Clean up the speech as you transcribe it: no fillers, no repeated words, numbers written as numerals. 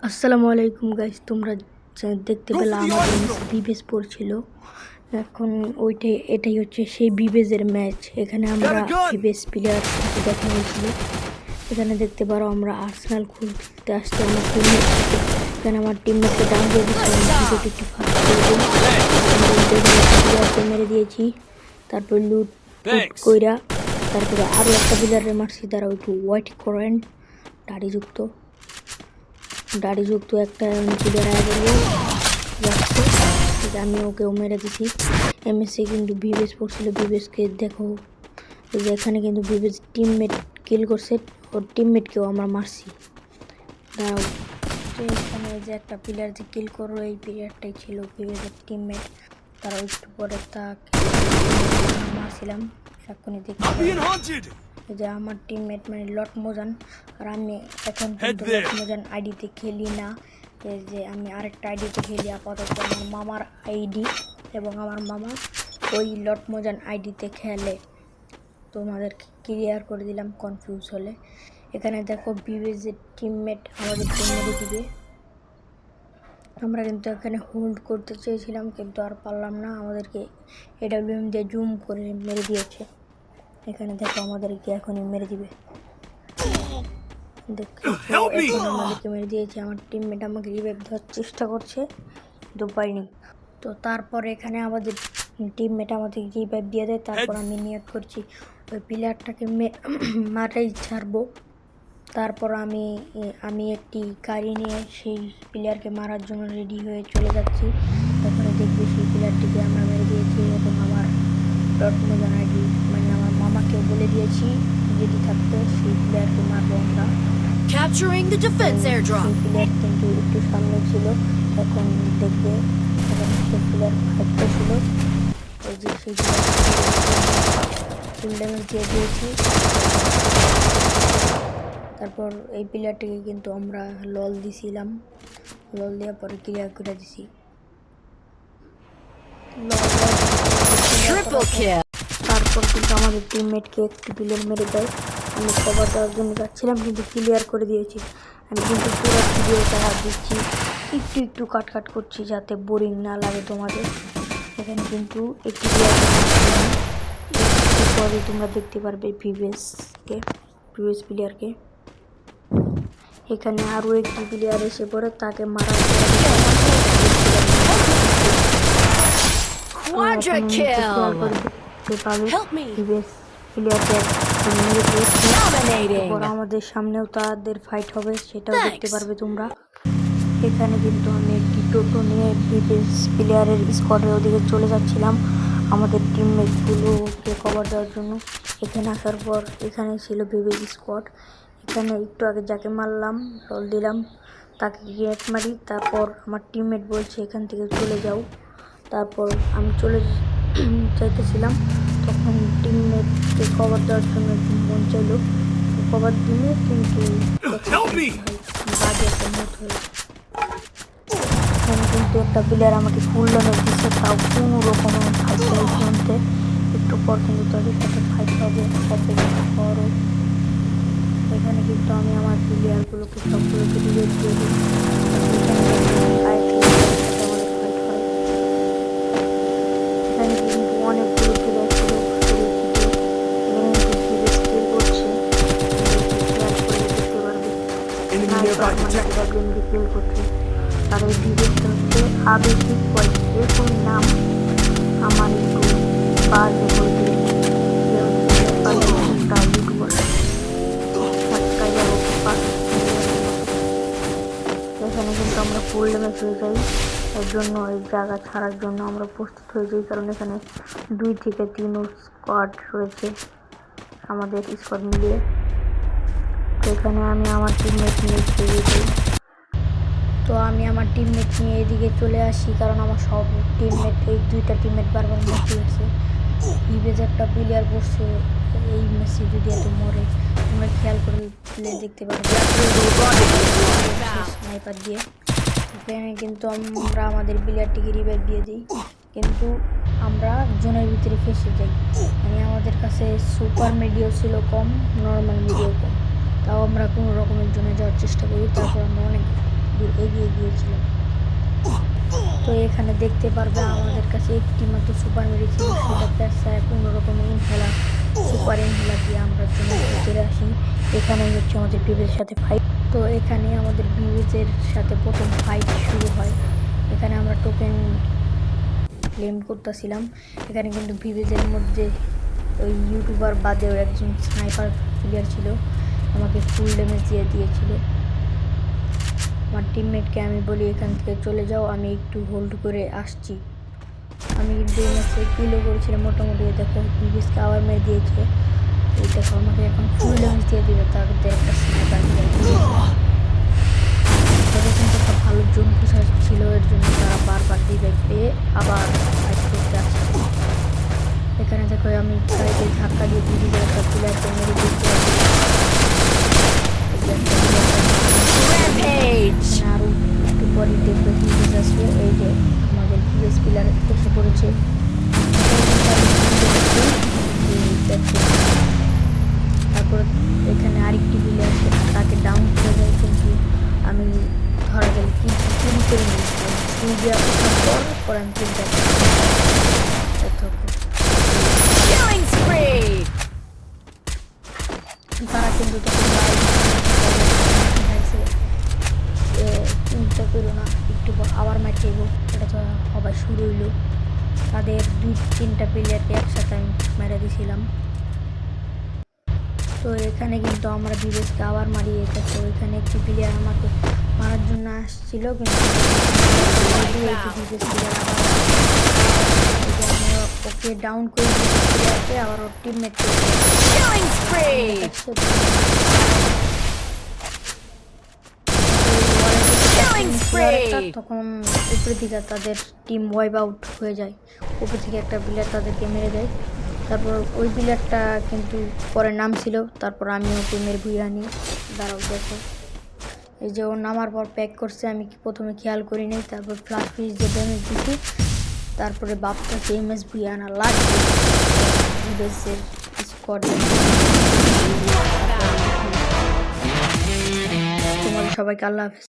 আসসালামু আলাইকুম গাইস, তোমরা দেখতে পেলে আমাদের বিবেজ পড়ছিল। এখন এটাই হচ্ছে সেই বিবেজের ম্যাচ। এখানে আমরা বিবেজ প্লেয়ার দেখা হয়েছিল। এখানে দেখতে পারো আমরা আর্সেনাল খুলতে আসতে আমার টিমমেট, এখানে আমার টিমমেটকে ডাউন দিয়ে দিয়েছিলাম, একটু ফাস্ট করে মেরে দিয়েছি। তারপর লুট কইরা তারপরে আরও একটা প্লেয়ারে মারছি, তারা একটু ওয়াইট করেন দাড়িযুক্ত একটা প্লেয়ার যাচ্ছে, আমি ওকেও মেরে দিছি। এমএসসি কিন্তু বিবেজ পড়ছিল, বিবেজকে দেখো যে এখানে কিন্তু বিবেজ টিমমেট কিল করছে, ওর টিমমেটকেও আমরা মারছি। দাঁড়াও, তো এখানে যে একটা প্লেয়ার যে কিল করো এই প্লেয়ারটাই ছিল বিবেজের টিমমেট। তারা একটু পরে তাকে মারছিলাম। এখনই দেখতে যে আমার টিমমেট মানে লট মোজান, আর আমি এখন কিন্তু লট মোজান আইডিতে খেলি না, যে আমি আরেকটা আইডিতে খেলি আপাতত, আমার মামার আইডি, এবং আমার মামা ওই লট মোজান আইডিতে খেলে। তোমাদেরকে ক্লিয়ার করে দিলাম কনফিউজ হলে। এখানে দেখো বিবেজের টিমমেট আমাদের মেরে দিবে। আমরা কিন্তু এখানে হোল্ড করতে চেয়েছিলাম কিন্তু আর পারলাম না, আমাদেরকে এডব্লিউএম দিয়ে জুম করে মেরে দিয়েছে। এখানে দেখো আমাদেরকে এখনই মেরে দিবে, আমাদেরকে মেরে দিয়েছে। আমার টিমমেট আমাকে রিভাইভ দেওয়ার চেষ্টা করছে কিন্তু পাইনি। তো তারপরে এখানে আমাদের টিমমেট আমাদেরকে রিভাইভ দিয়ে দেয়। তারপর আমি নিয়ত করছি ওই প্লেয়ারটাকে মারাই ছাড়বো। তারপর আমি একটি গাড়ি নিয়ে সেই প্লেয়ারকে মারার জন্য রেডি হয়ে চলে যাচ্ছি। ওখানে দেখবি সেই প্লেয়ারটিকে আমরা মেরে দিয়েছি, এবং আমার ডটমোজান আইডি মানে আমার মামাকেও বলে দিয়েছি যদি থাকতো সেই প্লেয়ারকে মারবো আমরা। Capturing the defense airdrop. সেই প্লেয়ার কিন্তু একটু সামনে ছিল, এখন দেখবে সেই প্লেয়ার ফাইটটা ছিল, ওই যে সেই ফুল ড্যামেজ দিয়ে দিয়েছি। তারপর এই প্লেয়ারটিকে কিন্তু আমরা লল দিছিলাম, লল দেওয়ার পরে ক্লিয়ার করে দিছি। তারপর কিন্তু আমাদের টিমমেটকে একটি প্লেয়ার মেরে দেয়। আমি কভার দেওয়ার জন্য যাচ্ছিলাম কিন্তু ক্লিয়ার করে দিয়েছি। আমি কিন্তু পুরো ভিডিওটা দিচ্ছি, একটু কাট করছি যাতে বোরিং না লাগে তোমাদের। এখানে কিন্তু একটি পরে তোমরা দেখতে পারবে বিবেজ প্লেয়ারকে। এখানে আরও একটি প্লেয়ার এসে পড়ে, তাকে মারার আমাদের সামনেও তাদের ফাইট হবে, সেটাও দেখতে পারবে তোমরা। এখানে কিন্তু আমি একটি টোটো নিয়ে বিবেজ প্লেয়ারের স্কোয়াডের ওদিকে চলে যাচ্ছিলাম আমাদের টিমমেটগুলোকে কভার দেওয়ার জন্য। এখানে আসার পর এখানে ছিল বিবেজ স্কোয়াড। এখানে একটু আগে যাকে মারলাম রল দিলাম তাকে গেট মারি। তারপর আমার টিমমেট বলছে এখান থেকে চলে যাও। তারপর আমি চলে যাইতেছিলাম, তখন টিমমেটকে কভার দেওয়ার জন্য মন চাইলো, কভার দিলে কিন্তু বাজে একটা মুড হয়ে। এখানে কিন্তু একটা প্লেয়ার আমাকে ফুল ড্যামেজ দিচ্ছে, তাও কোনো রকম ফাইট চলছে। একটু পর কিন্তু তাদের সাথে ফাইট হবে, বড়। এখানে কিন্তু আমি আমার প্লেয়ারগুলোকে সবগুলোকে রিভাইভ দিয়ে দিই। এখানে কিন্তু অনেকগুলো প্লেয়ার ছিল, করছে। আর এই ভিডিওটা হচ্ছে আবেগিক বয়স, এরকম নাম আমার একটু বাজে বলতে এখানে কিন্তু আমরা ফুল ড্যামেজ হয়ে যাই। এর জন্য এই জায়গা ছাড়ার জন্য আমরা প্রস্তুত হয়ে যাই, কারণ এখানে 2 থেকে 3 স্কোয়াড রয়েছে আমাদের স্কোয়াড মিলিয়ে। তো এখানে আমি আমার টিমমেট নিয়ে চলে যাই। তো আমি আমার টিমমেট নিয়ে এদিকে চলে আসি, কারণ আমার সব টিমমেট এই 2টা টিমমেট বারবার মরতে গেছে। বিবেজ একটা প্লেয়ার বসছে এই ম্যাচে, যদি এত মরে তোমরা খেয়াল করে দেখতে পারবে স্নাইপার দিয়ে। এখানে কিন্তু আমরা আমাদের প্লেয়ারটিকে রিভাইভ দিয়ে দিই, কিন্তু আমরা জোনের ভিতরে ফেসে যাই। মানে আমাদের কাছে সুপার মিডিও ছিল কম, নর্মাল মিডিও কম, তাও আমরা কোনো রকমের জোনে যাওয়ার চেষ্টা করি। তারপর আমরা অনেক দূর এগিয়ে গিয়েছিলাম। তো এখানে দেখতে পারবে আমাদের কাছে একটি মাত্র সুপার মেডি ছিল, সেটা পেঁচায় কোনো রকমের ইনহেলার সুপার ইনহেলার দিয়ে আমরা জন্য চলে আসি। এখানেই হচ্ছে আমাদের বিবেজের সাথে ফাইট। তো এখানে আমাদের বিবেজের সাথে প্রথম ফাইট শুরু হয়। এখানে আমরা টোকেন ক্লেম করতেছিলাম। এখানে কিন্তু বিবেজের মধ্যে ওই ইউটিউবার বাদেও একজন স্নাইপার প্লেয়ার ছিল, আমাকে ফুল ড্যামেজ দিয়ে দিয়েছিল। আমার টিমমেটকে আমি বলি এখান থেকে চলে যাও, আমি একটু হোল্ড করে আসছি। আমি কিন্তু এই ম্যাচে কিলও করেছিলাম মোটামুটি। দেখো বিবিএসকে আবার মেরে দিয়েছে। এই দেখো আমাকে এখন ফুল ড্যামেজ দিয়ে দিবে, তাদের একটা স্নাইপার তাদের কিন্তু একটা ভালো জোন পোষা ছিল, এর জন্য তারা বারবার রিভাইভ পেয়ে আবার ফাইট করতে আসছে। এখানে দেখো আমি সাইডে ধাক্কা দিয়ে বিবিএসের একটা প্লেয়ারকে মেরে দিতে Rampage! আরও একটু পরে দেখবে বিবিএস আসবে। এই যে আমাদের বিবিএস প্লেয়ার এসে পড়েছে। তারপর এখানে আরেকটি প্লেয়ার আছে, তাকে ডাউন করে দেয়, কিন্তু আমি ধরা গেল কিন্তু চুরি করে নিয়েছিলাম। চুরি দেওয়া পর আমি চিন্তা Killing spree! তারা কিন্তু তখন চিন্তা করো না, একটু পর আবার ম্যাচ যাইব। এটা তো আবার শুরু হইলো। তাদের 2-3টা প্লেয়ারকে একসাথে আমি মেরে দিয়েছিলাম। তো এখানে কিন্তু আমরা বিবেশকে আবার মারিয়ে গেছে। ওইখানে একটি প্লেয়ার আমাকে মারার জন্য আসছিল, কিন্তু ওকে ডাউন করে দিয়েছে। আবার ওর teammate Killing spree! Killing spree! তখন উপর থেকে তাদের টিম ওয়াইপ আউট হয়ে যায়। উপর থেকে একটা প্লেয়ার তাদেরকে মেরে দেয়। তারপর ওই প্লেয়ারটা কিন্তু পরে নাম ছিল, তারপর আমি ওকে মেরে ভুয়ে আনি। দাঁড়াও দেখো, এই যে ও নামার পর প্যাক করছে, আমি প্রথমে খেয়াল করি নাই। তারপর ফ্লাশ ফিস যে ড্যামেজ দিচ্ছি, তারপরে বাপটাকে এমএস ভুয়ে আনা লাগবে। বিদেশের স্কোয়াডে তোমাদের সবাইকে আল্লাহ হাফেজ।